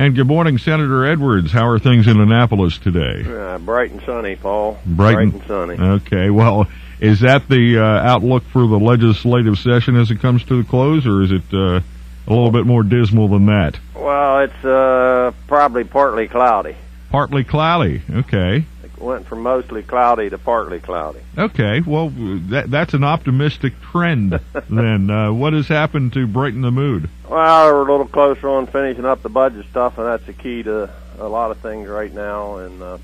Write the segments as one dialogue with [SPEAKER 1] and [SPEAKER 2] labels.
[SPEAKER 1] And good morning, Senator Edwards. How are things in Annapolis today?
[SPEAKER 2] Bright and sunny, Paul.
[SPEAKER 1] Bright
[SPEAKER 2] and sunny.
[SPEAKER 1] Okay, well, is that the outlook for the legislative session as it comes to the close, or is it a little bit more dismal than that?
[SPEAKER 2] Well, it's probably partly cloudy.
[SPEAKER 1] Partly cloudy, okay.
[SPEAKER 2] It went from mostly cloudy to partly cloudy.
[SPEAKER 1] Okay, well, that's an optimistic trend then. What has happened to brighten the mood?
[SPEAKER 2] Well, we're a little closer on finishing up the budget stuff, and that's the key to a lot of things right now. And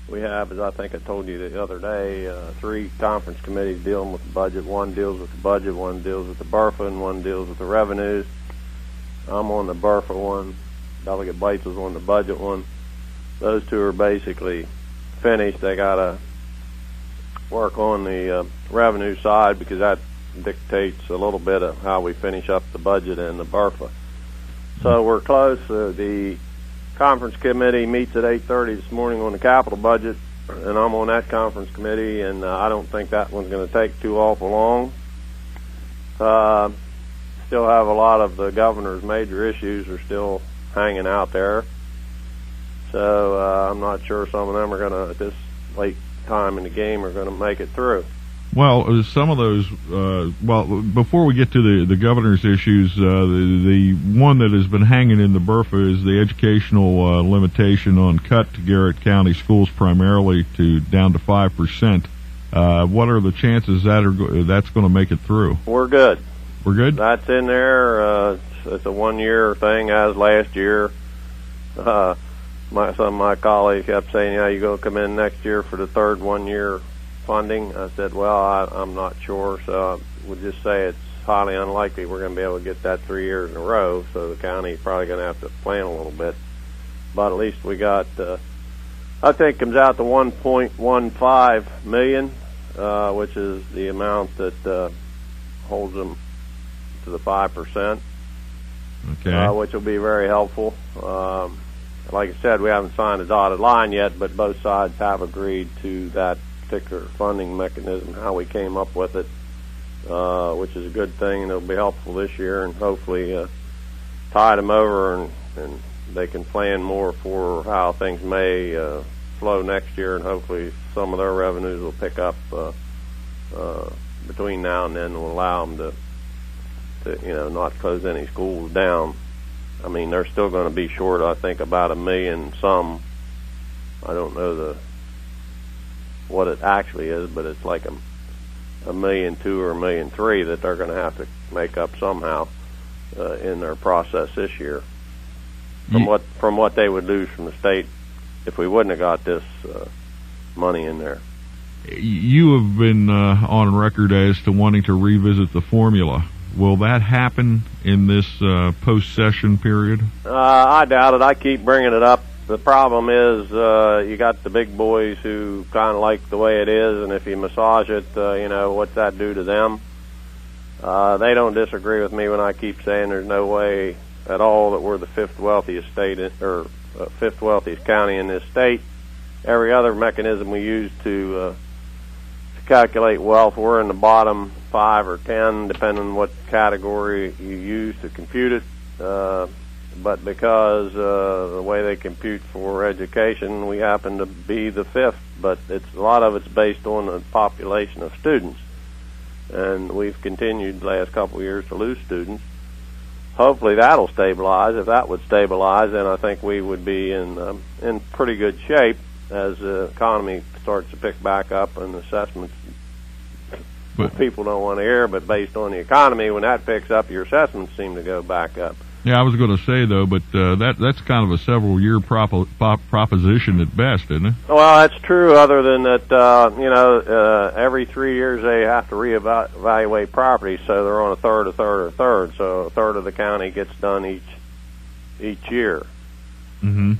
[SPEAKER 2] we have, as I think I told you the other day, 3 conference committees dealing with the budget. One deals with the budget, one deals with the BRFA, and one deals with the revenues. I'm on the BRFA one. Delegate Bites was on the budget one. Those two are basically finished. They got to work on the revenue side because that dictates a little bit of how we finish up the budget and the BRFA. So we're close. The conference committee meets at 8:30 this morning on the capital budget, and I'm on that conference committee, and I don't think that one's going to take too awful long. Still have a lot of the governor's major issues are still hanging out there. So I'm not sure some of them are going to, at this late time in the game, are going to make it through.
[SPEAKER 1] Well, some of those, before we get to the governor's issues, the one that has been hanging in the BRFA is the educational limitation on cut to Garrett County schools primarily to down to 5%. What are the chances that's going to make it through?
[SPEAKER 2] We're good.
[SPEAKER 1] We're good?
[SPEAKER 2] That's in there. It's a one-year thing, as last year. Some of my colleagues kept saying, "Yeah, you going to come in next year for the third one-year funding?" I said, "Well, I'm not sure, so I would just say it's highly unlikely we're going to be able to get that 3 years in a row. So the county's probably going to have to plan a little bit. But at least we got, I think, it comes out to $1.15 million, which is the amount that holds them to the 5%.
[SPEAKER 1] Okay.
[SPEAKER 2] Which will be very helpful. Like I said, we haven't signed a dotted line yet, but both sides have agreed to that particular funding mechanism, how we came up with it, which is a good thing, and it'll be helpful this year, and hopefully tide them over, and they can plan more for how things may flow next year, and hopefully some of their revenues will pick up between now and then, will allow them to not close any schools down. I mean, they're still going to be short, I think, about $1 million some. I don't know what it actually is, but it's like $1.2 million or $1.3 million that they're going to have to make up somehow in their process this year from what they would lose from the state if we wouldn't have got this money in there.
[SPEAKER 1] You have been on record as to wanting to revisit the formula. Will that happen in this post-session period?
[SPEAKER 2] I doubt it. I keep bringing it up. The problem is you got the big boys who kind of like the way it is, and if you massage it, what's that do to them? They don't disagree with me when I keep saying there's no way at all that we're the fifth wealthiest fifth wealthiest county in this state. Every other mechanism we use to calculate wealth, we're in the bottom 5 or 10, depending on what category you use to compute it. But because the way they compute for education, we happen to be the 5th. But a lot of it's based on the population of students, and we've continued the last couple of years to lose students. Hopefully that'll stabilize. If that would stabilize, then I think we would be in pretty good shape as the economy starts to pick back up, and assessments people don't want to hear, but based on the economy, when that picks up, your assessments seem to go back up.
[SPEAKER 1] Yeah, I was going to say, though, but that's kind of a several-year proposition at best, isn't it?
[SPEAKER 2] Well, that's true, other than that, every 3 years they have to reevaluate properties, so they're on a third. So a third of the county gets done each year.
[SPEAKER 1] Mm-hmm.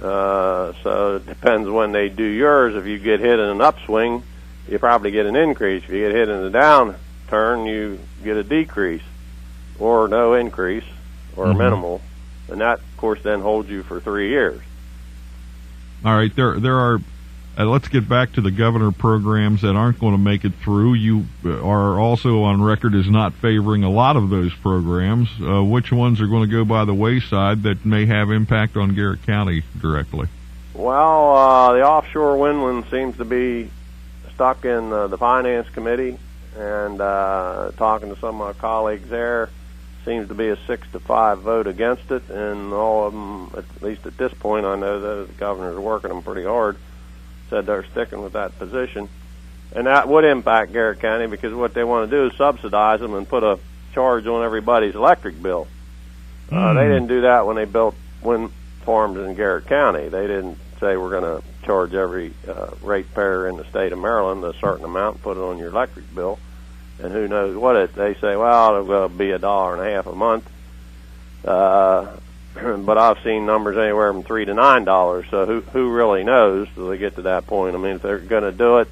[SPEAKER 2] So it depends when they do yours. If you get hit in an upswing, you probably get an increase. If you get hit in a downturn, you get a decrease, or no increase, or minimal, and that, of course, then holds you for 3 years.
[SPEAKER 1] All right, there are let's get back to the governor programs that aren't going to make it through. You are also on record as not favoring a lot of those programs. Which ones are going to go by the wayside that may have impact on Garrett County directly?
[SPEAKER 2] Well, the offshore wind one seems to be stuck in the Finance Committee, and talking to some of my colleagues there, seems to be a 6-5 vote against it, and all of them, at least at this point, I know that the governors are working them pretty hard, said they're sticking with that position. And that would impact Garrett County, because what they want to do is subsidize them and put a charge on everybody's electric bill. They didn't do that when they built wind farms in Garrett County. They didn't say we're going to charge every ratepayer in the state of Maryland a certain amount and put it on your electric bill. And who knows what they say, well, it'll be $1.50 a month. But I've seen numbers anywhere from $3 to $9. So who really knows till they get to that point? I mean, if they're going to do it,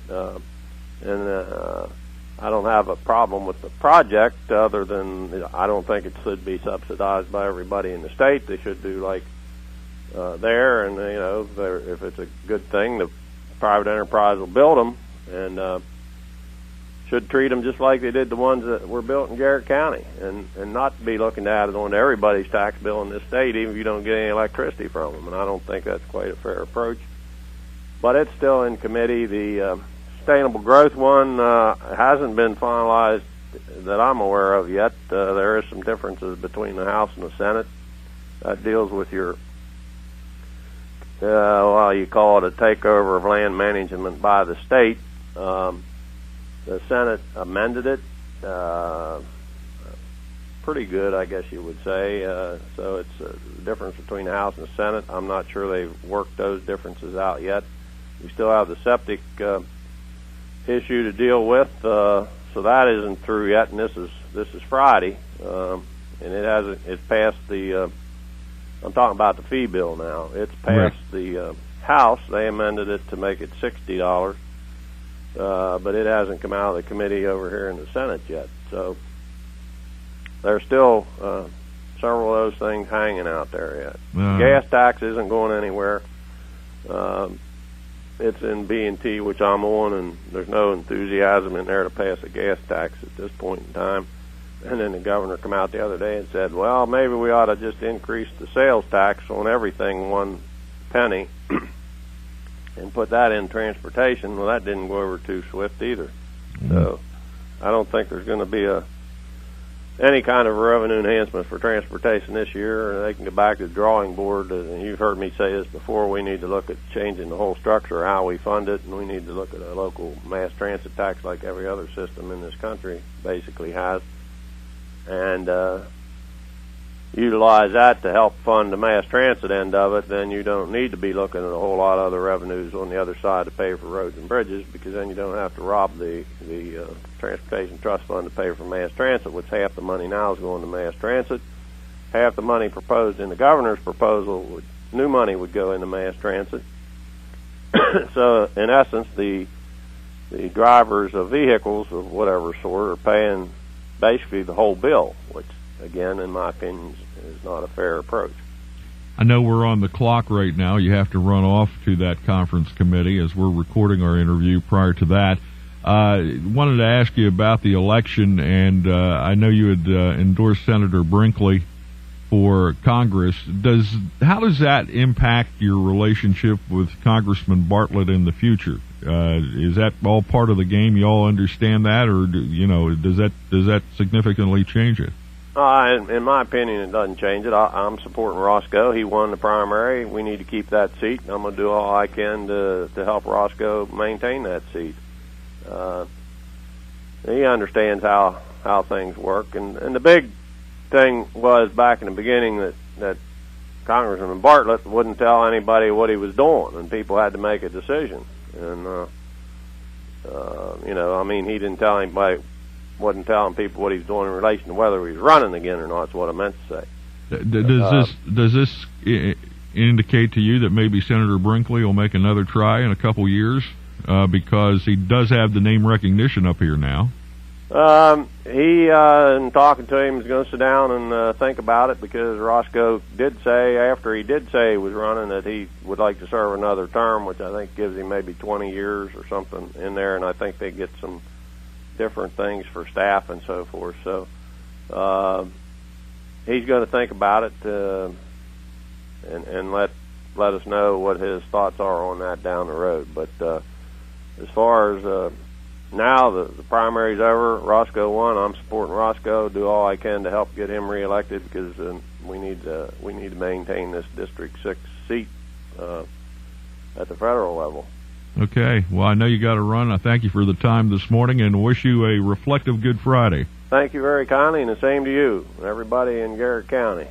[SPEAKER 2] and I don't have a problem with the project, other than I don't think it should be subsidized by everybody in the state. They should do like there, and if it's a good thing, the private enterprise will build them, and should treat them just like they did the ones that were built in Garrett County, and not be looking to add it on to everybody's tax bill in this state, even if you don't get any electricity from them. And I don't think that's quite a fair approach. But it's still in committee. The sustainable growth one hasn't been finalized that I'm aware of yet. There is some differences between the House and the Senate. That deals with your you call it a takeover of land management by the state. The Senate amended it pretty good, I guess you would say. So it's a difference between the House and the Senate. I'm not sure they've worked those differences out yet. We still have the septic issue to deal with, so that isn't through yet. And this is Friday, and it passed the. I'm talking about the fee bill now. It's passed the House. They amended it to make it $60, but it hasn't come out of the committee over here in the Senate yet. So there's still several of those things hanging out there yet. Gas tax isn't going anywhere. It's in B&T, which I'm on, and there's no enthusiasm in there to pass a gas tax at this point in time. And then the governor come out the other day and said, well, maybe we ought to just increase the sales tax on everything 1 penny and put that in transportation. Well, that didn't go over too swift either. So I don't think there's going to be any kind of revenue enhancement for transportation this year. They can go back to the drawing board. And you've heard me say this before. We need to look at changing the whole structure of how we fund it, and we need to look at a local mass transit tax like every other system in this country basically has, and utilize that to help fund the mass transit end of it. Then you don't need to be looking at a whole lot of other revenues on the other side to pay for roads and bridges, because then you don't have to rob the Transportation Trust Fund to pay for mass transit, which half the money now is going to mass transit. Half the money proposed in the governor's proposal, new money would go into mass transit. So in essence, the drivers of vehicles of whatever sort are paying basically the whole bill, which, again, in my opinion, is not a fair approach.
[SPEAKER 1] I know we're on the clock right now. You have to run off to that conference committee as we're recording our interview. Prior to that, wanted to ask you about the election, and I know you had endorsed Senator Brinkley for Congress. How does that impact your relationship with Congressman Bartlett in the future? Is that all part of the game? You all understand that, or does that significantly change it?
[SPEAKER 2] In my opinion, it doesn't change it. I'm supporting Roscoe. He won the primary. We need to keep that seat. I'm going to do all I can to help Roscoe maintain that seat. He understands how things work, and the big thing was back in the beginning that Congressman Bartlett wouldn't tell anybody what he was doing, and people had to make a decision. And he didn't tell anybody. Wasn't telling people what he's doing in relation to whether he's running again or not. That's what I meant to say.
[SPEAKER 1] Does this indicate to you that maybe Senator Brinkley will make another try in a couple years, because he does have the name recognition up here now?
[SPEAKER 2] He, in talking to him, is going to sit down and think about it, because Roscoe did say, after he did say he was running, that he would like to serve another term, which I think gives him maybe 20 years or something in there, and I think they get some different things for staff and so forth. So he's going to think about it and let us know what his thoughts are on that down the road. But as far as now, the primary's over. Roscoe won. I'm supporting Roscoe. Do all I can to help get him reelected, because we need to maintain this District 6 seat at the federal level.
[SPEAKER 1] Okay. Well, I know you got to run. I thank you for the time this morning and wish you a reflective Good Friday.
[SPEAKER 2] Thank you very kindly, and the same to you, everybody in Garrett County.